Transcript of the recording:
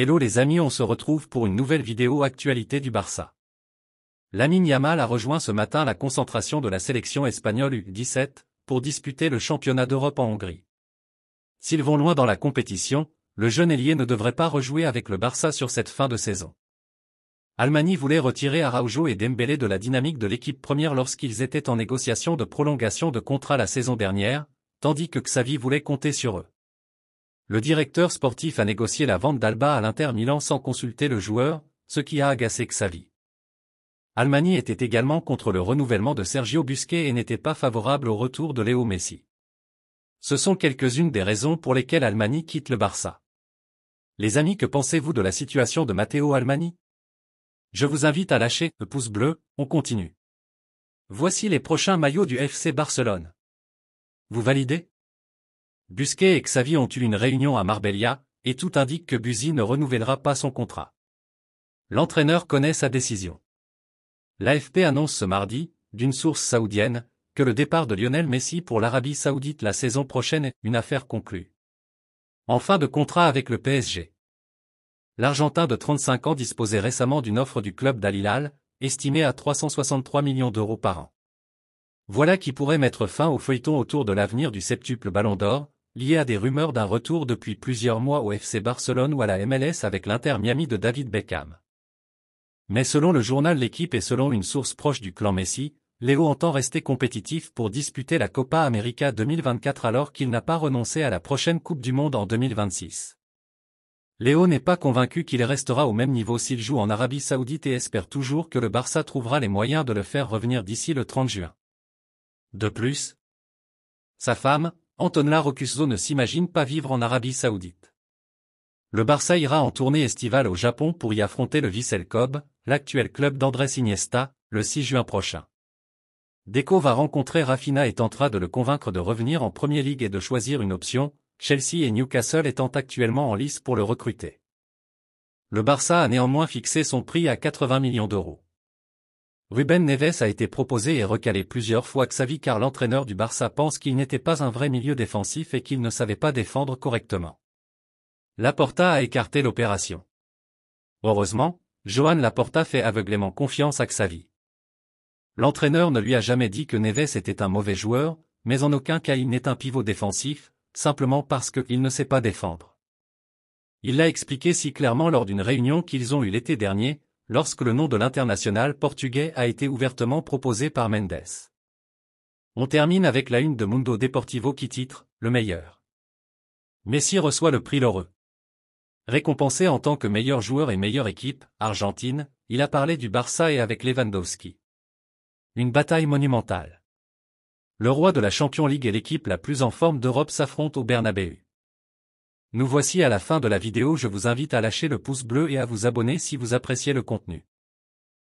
Hello les amis, on se retrouve pour une nouvelle vidéo actualité du Barça. Lamine Yamal a rejoint ce matin la concentration de la sélection espagnole U17 pour disputer le championnat d'Europe en Hongrie. S'ils vont loin dans la compétition, le jeune ailier ne devrait pas rejouer avec le Barça sur cette fin de saison. Almani voulait retirer Araujo et Dembélé de la dynamique de l'équipe première lorsqu'ils étaient en négociation de prolongation de contrat la saison dernière, tandis que Xavi voulait compter sur eux. Le directeur sportif a négocié la vente d'Alba à l'Inter Milan sans consulter le joueur, ce qui a agacé Xavi. Almani était également contre le renouvellement de Sergio Busquets et n'était pas favorable au retour de Léo Messi. Ce sont quelques-unes des raisons pour lesquelles Almani quitte le Barça. Les amis, que pensez-vous de la situation de Matteo Almani? Je vous invite à lâcher le pouce bleu, on continue. Voici les prochains maillots du FC Barcelone. Vous validez? Busquets et Xavi ont eu une réunion à Marbella, et tout indique que Busi ne renouvellera pas son contrat. L'entraîneur connaît sa décision. L'AFP annonce ce mardi, d'une source saoudienne, que le départ de Lionel Messi pour l'Arabie Saoudite la saison prochaine est une affaire conclue. En fin de contrat avec le PSG. L'Argentin de 35 ans disposait récemment d'une offre du club d'Al Hilal, estimée à 363 millions d'euros par an. Voilà qui pourrait mettre fin au feuilleton autour de l'avenir du septuple Ballon d'Or, lié à des rumeurs d'un retour depuis plusieurs mois au FC Barcelone ou à la MLS avec l'Inter Miami de David Beckham. Mais selon le journal L'Équipe et selon une source proche du clan Messi, Léo entend rester compétitif pour disputer la Copa América 2024 alors qu'il n'a pas renoncé à la prochaine Coupe du Monde en 2026. Léo n'est pas convaincu qu'il restera au même niveau s'il joue en Arabie Saoudite et espère toujours que le Barça trouvera les moyens de le faire revenir d'ici le 30 juin. De plus, sa femme, Antonella Roccuzzo, ne s'imagine pas vivre en Arabie Saoudite. Le Barça ira en tournée estivale au Japon pour y affronter le Vissel Kobe, l'actuel club d'Andrés Iniesta, le 6 juin prochain. Deco va rencontrer Rafinha et tentera de le convaincre de revenir en Premier League et de choisir une option, Chelsea et Newcastle étant actuellement en lice pour le recruter. Le Barça a néanmoins fixé son prix à 80 millions d'euros. Ruben Neves a été proposé et recalé plusieurs fois Xavi car l'entraîneur du Barça pense qu'il n'était pas un vrai milieu défensif et qu'il ne savait pas défendre correctement. Laporta a écarté l'opération. Heureusement, Joan Laporta fait aveuglément confiance à Xavi. L'entraîneur ne lui a jamais dit que Neves était un mauvais joueur, mais en aucun cas il n'est un pivot défensif, simplement parce qu'il ne sait pas défendre. Il l'a expliqué si clairement lors d'une réunion qu'ils ont eue l'été dernier, lorsque le nom de l'international portugais a été ouvertement proposé par Mendes. On termine avec la une de Mundo Deportivo qui titre « Le meilleur ». Messi reçoit le prix Lheureux. Récompensé en tant que meilleur joueur et meilleure équipe, Argentine, il a parlé du Barça et avec Lewandowski. Une bataille monumentale. Le roi de la Champions League et l'équipe la plus en forme d'Europe s'affrontent au Bernabéu. Nous voici à la fin de la vidéo, je vous invite à lâcher le pouce bleu et à vous abonner si vous appréciez le contenu.